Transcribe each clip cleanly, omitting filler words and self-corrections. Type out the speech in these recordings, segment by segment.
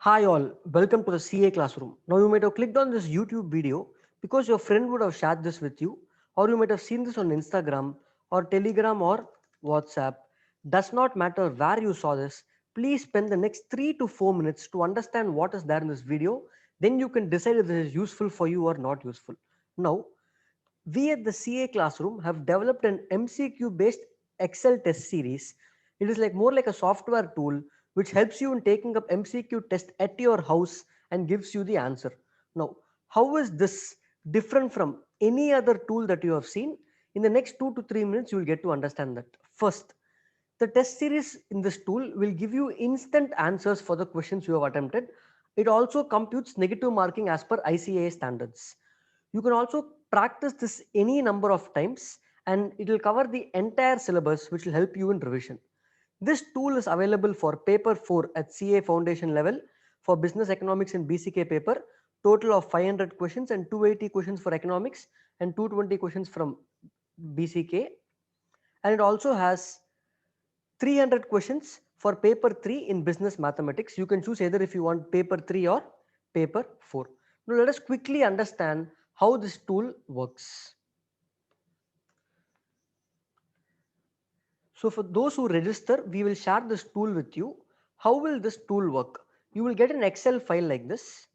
Hi all, welcome to the CA classroom. Now you might have clicked on this YouTube video because your friend would have shared this with you, or you might have seen this on Instagram or Telegram or WhatsApp. Does not matter where you saw this. Please spend the next 3 to 4 minutes to understand what is there in this video. Then you can decide if this is useful for you or not useful. Now, we at the CA classroom have developed an MCQ based Excel test series. It is like more like a software tool which helps you in taking up MCQ test at your house and gives you the answer. Now, how is this different from any other tool that you have seen? In the next 2 to 3 minutes, you will get to understand that. First, the test series in this tool will give you instant answers for the questions you have attempted. It also computes negative marking as per ICAI standards. You can also practice this any number of times and it will cover the entire syllabus which will help you in revision. This tool is available for paper 4 at CA foundation level for business economics and BCK paper, total of 500 questions and 280 questions for economics and 220 questions from BCK, and it also has 300 questions for paper 3 in business mathematics. You can choose either if you want paper 3 or paper 4. Now let us quickly understand how this tool works. So for those who register, we will share this tool with you. How will this tool work? You will get an Excel file like this.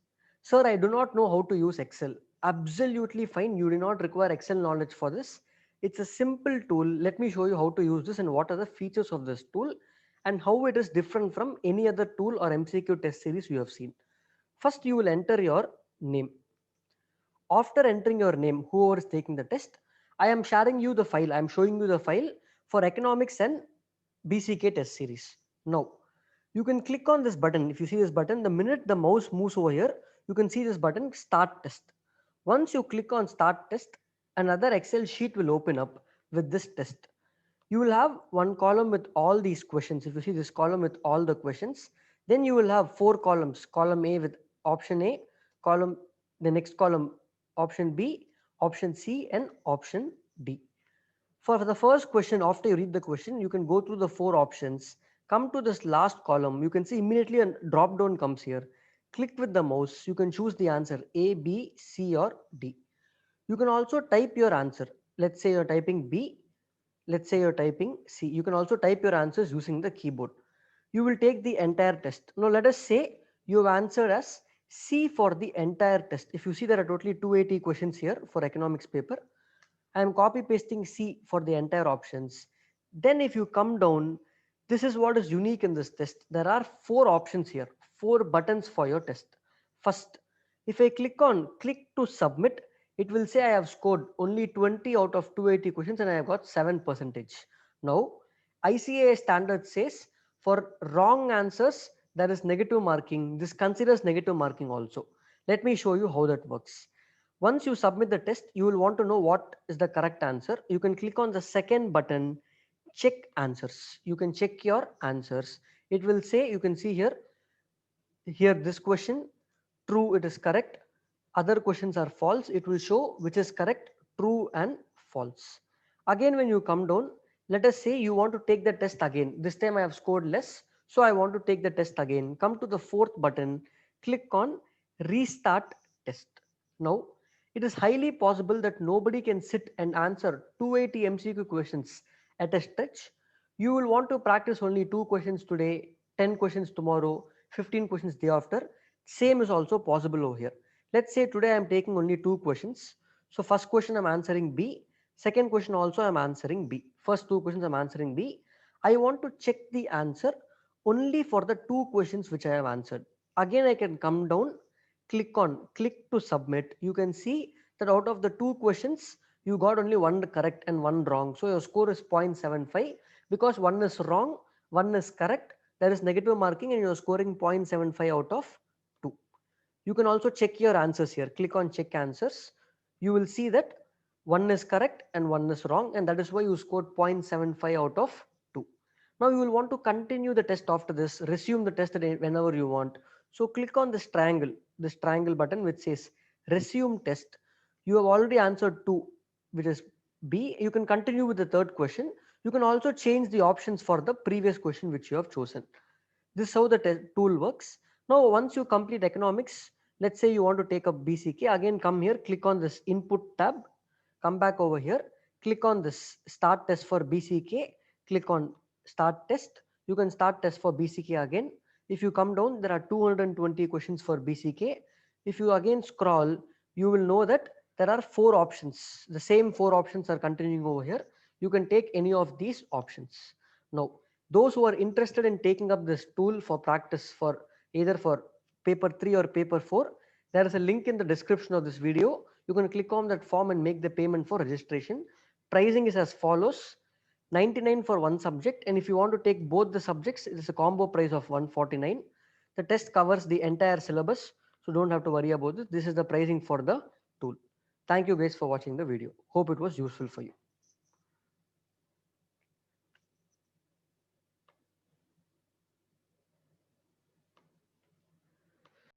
Sir, I do not know how to use Excel. Absolutely fine. You do not require Excel knowledge for this. It's a simple tool. Let me show you how to use this and what are the features of this tool and how it is different from any other tool or MCQ test series you have seen. First, you will enter your name. After entering your name, whoever is taking the test, I am sharing you the file. I am showing you the file for economics and BCK test series. Now, you can click on this button. If you see this button, the minute the mouse moves over here, you can see this button start test. Once you click on start test, another Excel sheet will open up with this test. You will have one column with all these questions. If you see this column with all the questions, then you will have four columns. Column A with option A, column the next column option B, option C and option D. For the first question, after you read the question, you can go through the four options. Come to this last column. You can see immediately a drop down comes here. Click with the mouse. You can choose the answer A, B, C or D. You can also type your answer. Let's say you're typing B. Let's say you're typing C. You can also type your answers using the keyboard. You will take the entire test. Now let us say you have answered as C for the entire test. If you see there are totally 280 questions here for economics paper. I am copy pasting C for the entire options. Then if you come down, this is what is unique in this test. There are four options here, four buttons for your test. First, if I click to submit, it will say I have scored only 20 out of 280 questions and I have got 7%. Now, ICAI standard says for wrong answers, there is negative marking. This considers negative marking also. Let me show you how that works. Once you submit the test, you will want to know what is the correct answer. You can click on the second button, check answers. You can check your answers. It will say, you can see here this question, true, it is correct. Other questions are false. It will show which is correct, true and false. Again, when you come down, let us say you want to take the test again. This time I have scored less, so I want to take the test again. Come to the fourth button, click on restart test. Now, it is highly possible that nobody can sit and answer 280 MCQ questions at a stretch. You will want to practice only 2 questions today, 10 questions tomorrow, 15 questions day after. Same is also possible over here. Let's say today I am taking only 2 questions. So first question I'm answering B. Second question also I'm answering B. First 2 questions I'm answering B. I want to check the answer only for the 2 questions which I have answered. Again I can come down, click to submit. You can see that out of the 2 questions you got only one correct and one wrong. So your score is 0.75 because one is wrong, one is correct. There is negative marking and you're scoring 0.75 out of 2. You can also check your answers here. Click on check answers. You will see that one is correct and one is wrong, and that is why you scored 0.75 out of 2. Now you will want to continue the test after this, resume the test whenever you want. So click on this triangle button which says resume test. You have already answered 2, which is B. You can continue with the third question. You can also change the options for the previous question which you have chosen. This is how the tool works. Now, once you complete economics, let's say you want to take up BCK, again come here, click on this input tab, come back over here, click on this start test for BCK, click on start test. You can start test for BCK again. If you come down, there are 220 questions for BCK. If you again scroll, you will know that there are 4 options. The same 4 options are continuing over here. You can take any of these options. Now, those who are interested in taking up this tool for practice for either for paper 3 or paper 4, there is a link in the description of this video. You can click on that form and make the payment for registration. Pricing is as follows: 99 for one subject, and if you want to take both the subjects, it is a combo price of 149. The test covers the entire syllabus, so don't have to worry about this. This is the pricing for the tool. Thank you guys for watching the video. Hope it was useful for you.